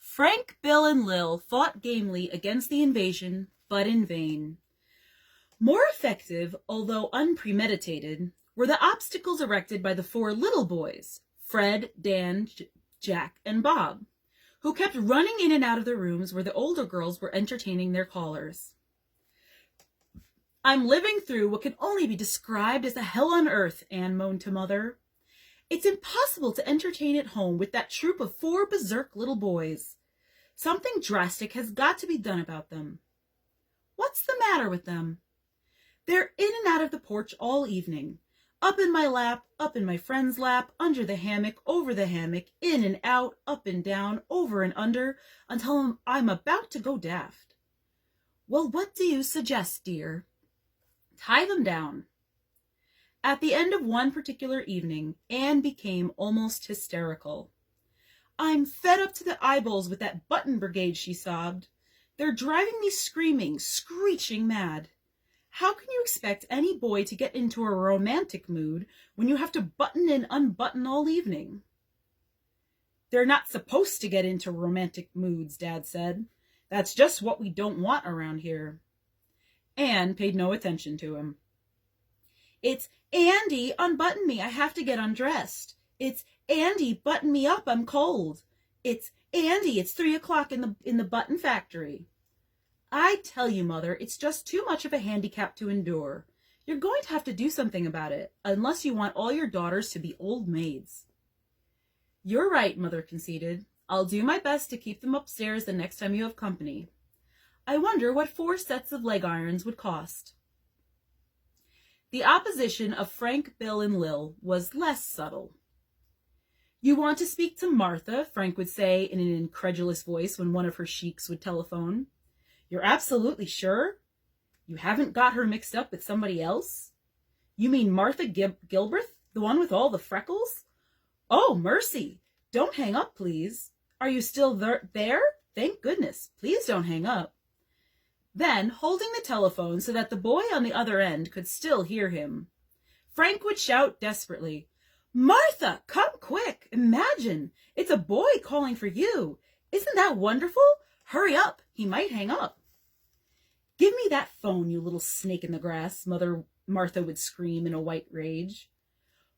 Frank, Bill, and Lil fought gamely against the invasion, but in vain. More effective, although unpremeditated, were the obstacles erected by the four little boys, Fred, Dan, Jack, and Bob, who kept running in and out of the rooms where the older girls were entertaining their callers. "I'm living through what can only be described as a hell on earth," Anne moaned to Mother. "It's impossible to entertain at home with that troop of four berserk little boys. Something drastic has got to be done about them." "What's the matter with them?" "They're in and out of the porch all evening. Up in my lap, up in my friend's lap, under the hammock, over the hammock, in and out, up and down, over and under, until I'm about to go daft." "Well, what do you suggest, dear?" "Tie them down." At the end of one particular evening, Anne became almost hysterical. "I'm fed up to the eyeballs with that button brigade," she sobbed. "They're driving me screaming, screeching mad. How can you expect any boy to get into a romantic mood when you have to button and unbutton all evening?" "They're not supposed to get into romantic moods," Dad said. "That's just what we don't want around here." Anne paid no attention to him. "It's, Andy, unbutton me, I have to get undressed. It's, Andy, button me up, I'm cold. It's, Andy, it's 3 o'clock in the button factory." "I tell you, Mother, it's just too much of a handicap to endure. You're going to have to do something about it, unless you want all your daughters to be old maids." "You're right," Mother conceded. "I'll do my best to keep them upstairs the next time you have company. I wonder what 4 sets of leg irons would cost." The opposition of Frank, Bill, and Lil was less subtle. "You want to speak to Martha?" Frank would say in an incredulous voice when one of her sheiks would telephone. "You're absolutely sure? You haven't got her mixed up with somebody else? You mean Martha Gilbreth, the one with all the freckles? Oh, mercy! Don't hang up, please. Are you still there? Thank goodness. Please don't hang up." Then, holding the telephone so that the boy on the other end could still hear him, Frank would shout desperately, "Martha, come quick! Imagine! It's a boy calling for you! Isn't that wonderful? Hurry up! He might hang up." "Give me that phone, you little snake in the grass," Martha would scream in a white rage.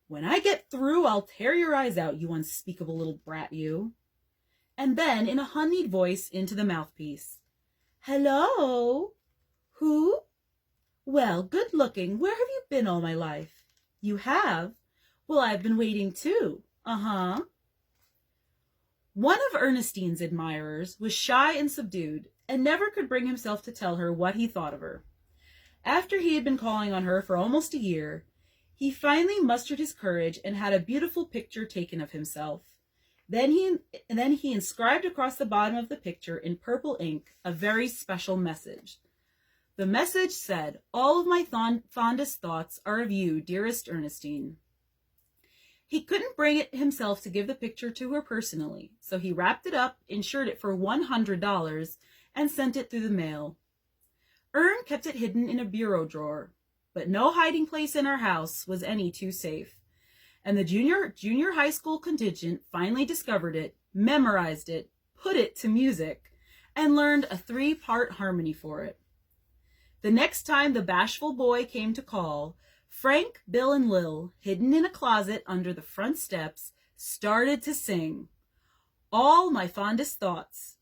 "When I get through, I'll tear your eyes out, you unspeakable little brat, you." And then, in a honeyed voice, into the mouthpiece, "Hello? Who? Well, good looking. Where have you been all my life?" "You have? Well, I've been waiting too." "Uh-huh." One of Ernestine's admirers was shy and subdued, and never could bring himself to tell her what he thought of her. After he had been calling on her for almost a year, he finally mustered his courage and had a beautiful picture taken of himself. Then he inscribed across the bottom of the picture in purple ink a very special message. The message said, "All of my fondest thoughts are of you, dearest Ernestine." He couldn't bring it himself to give the picture to her personally, so he wrapped it up, insured it for $100, and sent it through the mail. Ern kept it hidden in a bureau drawer, but no hiding place in our house was any too safe. And the junior high school contingent finally discovered it, memorized it, put it to music, and learned a 3-part harmony for it. The next time the bashful boy came to call, Frank, Bill, and Lil, hidden in a closet under the front steps, started to sing, "All my fondest thoughts,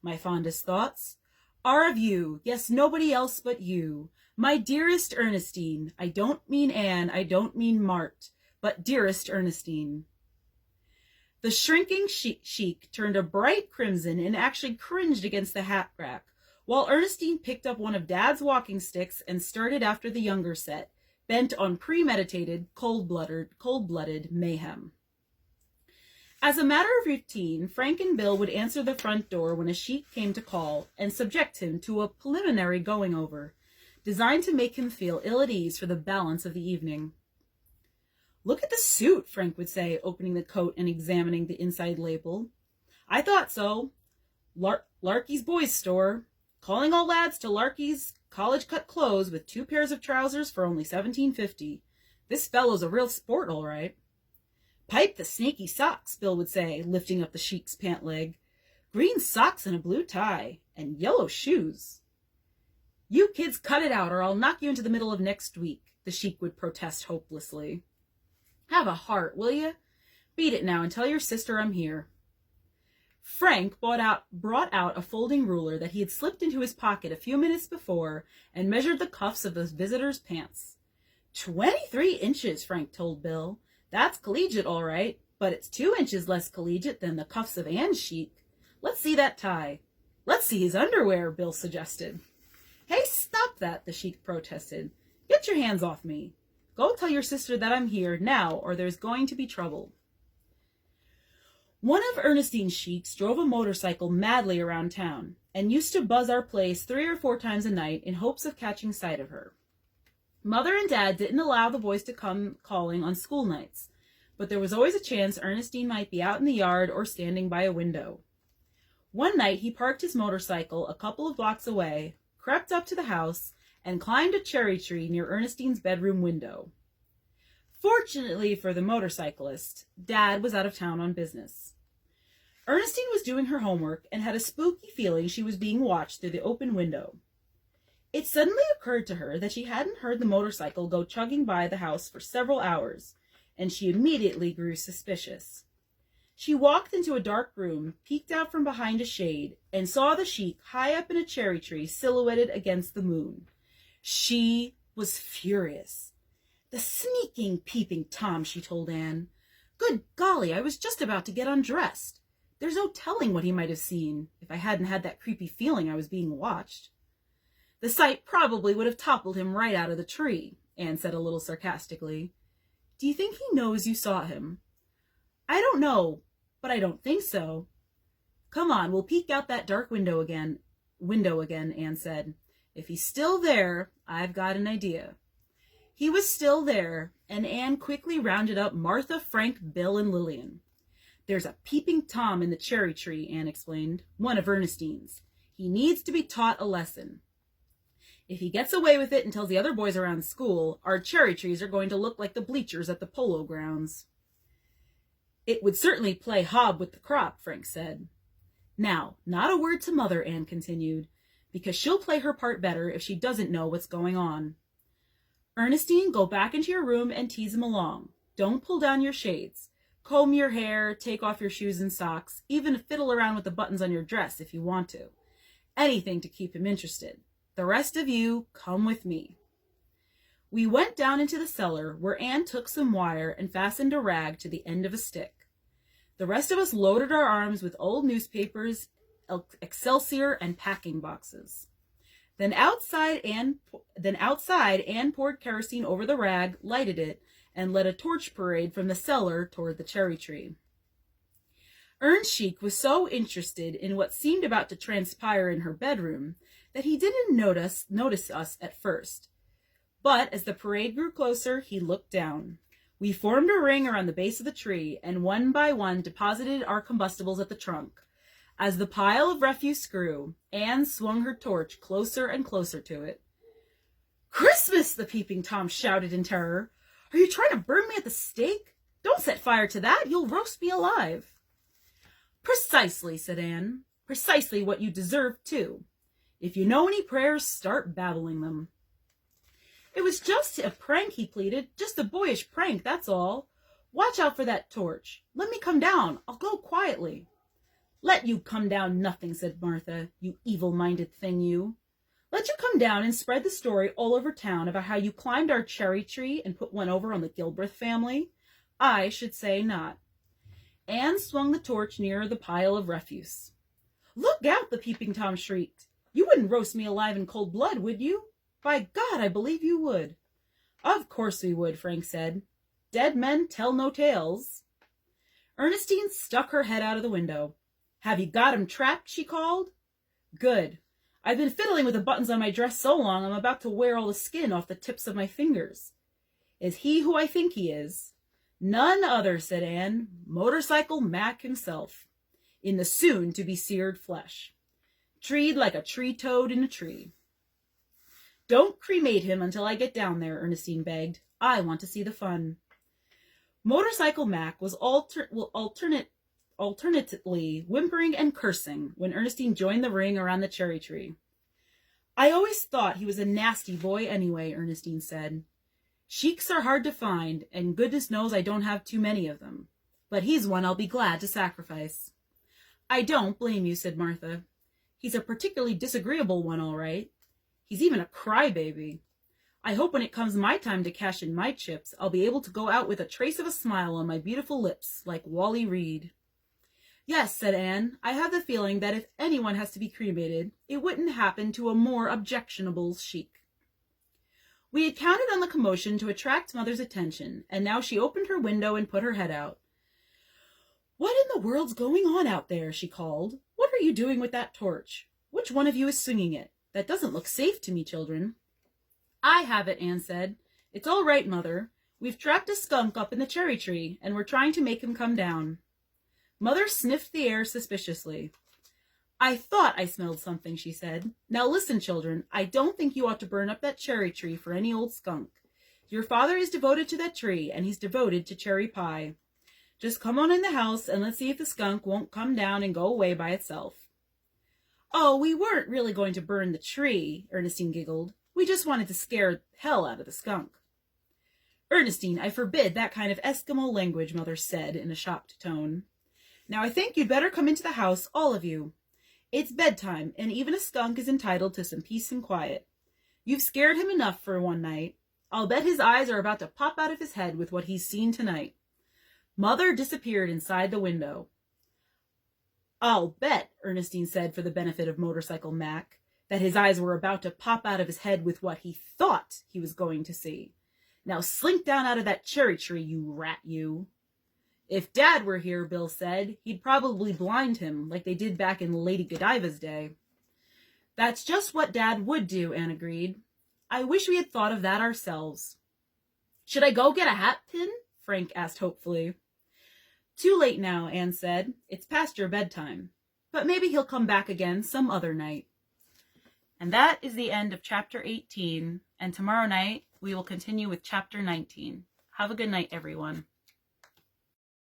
are of you, yes, nobody else but you. My dearest Ernestine, I don't mean Anne, I don't mean Mart, but dearest Ernestine." The shrinking sheik turned a bright crimson and actually cringed against the hat rack, while Ernestine picked up one of Dad's walking sticks and started after the younger set, bent on premeditated, cold-blooded mayhem. As a matter of routine, Frank and Bill would answer the front door when a sheik came to call and subject him to a preliminary going-over, designed to make him feel ill at ease for the balance of the evening. "Look at the suit," Frank would say, opening the coat and examining the inside label. "I thought so. Larky's Boys Store. Calling all lads to Larky's college-cut clothes with 2 pairs of trousers for only $17.50. This fellow's a real sport, all right." "Pipe the snaky socks," Bill would say, lifting up the sheik's pant leg. green socks and a blue tie, and yellow shoes. You kids cut it out or I'll knock you into the middle of next week, the sheik would protest hopelessly. Have a heart, will you? Beat it now and tell your sister I'm here. Frank brought out a folding ruler that he had slipped into his pocket a few minutes before and measured the cuffs of the visitor's pants. 23 inches, Frank told Bill. That's collegiate, all right, but it's 2 inches less collegiate than the cuffs of Anne's sheik. Let's see that tie. Let's see his underwear, Bill suggested. Hey, stop that, the sheik protested. Get your hands off me. Go tell your sister that I'm here now or there's going to be trouble. One of Ernestine's sheiks drove a motorcycle madly around town and used to buzz our place 3 or 4 times a night in hopes of catching sight of her. Mother and Dad didn't allow the boys to come calling on school nights, but there was always a chance Ernestine might be out in the yard or standing by a window. One night he parked his motorcycle a couple of blocks away, crept up to the house, and climbed a cherry tree near Ernestine's bedroom window. Fortunately for the motorcyclist, Dad was out of town on business. Ernestine was doing her homework and had a spooky feeling she was being watched through the open window. It suddenly occurred to her that she hadn't heard the motorcycle go chugging by the house for several hours, and she immediately grew suspicious. She walked into a dark room, peeked out from behind a shade, and saw the sheik high up in a cherry tree silhouetted against the moon. She was furious. The sneaking, peeping Tom, she told Anne. Good golly, I was just about to get undressed. There's no telling what he might have seen if I hadn't had that creepy feeling I was being watched. The sight probably would have toppled him right out of the tree, Anne said a little sarcastically. Do you think he knows you saw him? I don't know, but I don't think so. Come on, we'll peek out that dark window again, Anne said. If he's still there, I've got an idea. He was still there, and Anne quickly rounded up Martha, Frank, Bill, and Lillian. There's a peeping Tom in the cherry tree, Anne explained, one of Ernestine's. He needs to be taught a lesson. If he gets away with it and tells the other boys around school, our cherry trees are going to look like the bleachers at the polo grounds. It would certainly play hob with the crop, Frank said. Now, not a word to Mother, Anne continued, because she'll play her part better if she doesn't know what's going on. Ernestine, go back into your room and tease him along. Don't pull down your shades. Comb your hair, take off your shoes and socks, even fiddle around with the buttons on your dress if you want to. Anything to keep him interested. The rest of you, come with me. We went down into the cellar where Anne took some wire and fastened a rag to the end of a stick. The rest of us loaded our arms with old newspapers, Excelsior, and packing boxes. Then outside, Anne poured kerosene over the rag, lighted it, and led a torch parade from the cellar toward the cherry tree. Ernst Sheik was so interested in what seemed about to transpire in her bedroom that he didn't notice us at first. But as the parade grew closer, he looked down. We formed a ring around the base of the tree and one by one deposited our combustibles at the trunk. As the pile of refuse grew, Anne swung her torch closer and closer to it. Christmas, the peeping Tom shouted in terror. Are you trying to burn me at the stake? Don't set fire to that. You'll roast me alive. Precisely, said Anne. Precisely what you deserve, too. If you know any prayers, start babbling them. It was just a prank, he pleaded. Just a boyish prank, that's all. Watch out for that torch. Let me come down. I'll go quietly. Let you come down nothing, said Martha, you evil-minded thing, you. Let you come down and spread the story all over town about how you climbed our cherry tree and put one over on the Gilbreth family? I should say not. Anne swung the torch nearer the pile of refuse. Look out, the peeping Tom shrieked. You wouldn't roast me alive in cold blood, would you? By God, I believe you would. Of course we would, Frank said. Dead men tell no tales. Ernestine stuck her head out of the window. Have you got him trapped? She called. Good. I've been fiddling with the buttons on my dress so long I'm about to wear all the skin off the tips of my fingers. Is he who I think he is? None other, said Anne. Motorcycle Mac himself, in the soon-to-be seared flesh. Treed like a tree toad in a tree. Don't cremate him until I get down there, Ernestine begged. I want to see the fun. Motorcycle Mac was alternately whimpering and cursing when Ernestine joined the ring around the cherry tree. "I always thought he was a nasty boy anyway," Ernestine said. "Sheiks are hard to find, and goodness knows I don't have too many of them. But he's one I'll be glad to sacrifice." "I don't blame you," said Martha. "He's a particularly disagreeable one, all right. He's even a crybaby. I hope when it comes my time to cash in my chips, I'll be able to go out with a trace of a smile on my beautiful lips, like Wally Reed." "Yes," said Anne, "I have the feeling that if anyone has to be cremated, it wouldn't happen to a more objectionable sheik." We had counted on the commotion to attract Mother's attention, and now she opened her window and put her head out. "What in the world's going on out there?" she called. "What are you doing with that torch? Which one of you is swinging it? That doesn't look safe to me, children." "I have it," Anne said. "It's all right, Mother. We've trapped a skunk up in the cherry tree, and we're trying to make him come down." Mother sniffed the air suspiciously. "I thought I smelled something," she said. "Now listen, children, I don't think you ought to burn up that cherry tree for any old skunk. Your father is devoted to that tree, and he's devoted to cherry pie. Just come on in the house, and let's see if the skunk won't come down and go away by itself." "Oh, we weren't really going to burn the tree," Ernestine giggled. "We just wanted to scare hell out of the skunk." "Ernestine, I forbid that kind of Eskimo language," Mother said in a shocked tone. "Now I think you'd better come into the house, all of you. It's bedtime, and even a skunk is entitled to some peace and quiet. You've scared him enough for one night. I'll bet his eyes are about to pop out of his head with what he's seen tonight." Mother disappeared inside the window. "I'll bet," Ernestine said for the benefit of Motorcycle Mac, "that his eyes were about to pop out of his head with what he thought he was going to see. Now slink down out of that cherry tree, you rat, you." "If Dad were here," Bill said, "he'd probably blind him like they did back in Lady Godiva's day." "That's just what Dad would do," Anne agreed. "I wish we had thought of that ourselves." "Should I go get a hat pin?" Frank asked hopefully. "Too late now," Anne said. "It's past your bedtime. But maybe he'll come back again some other night." And that is the end of chapter 18, and tomorrow night we will continue with chapter 19. Have a good night, everyone.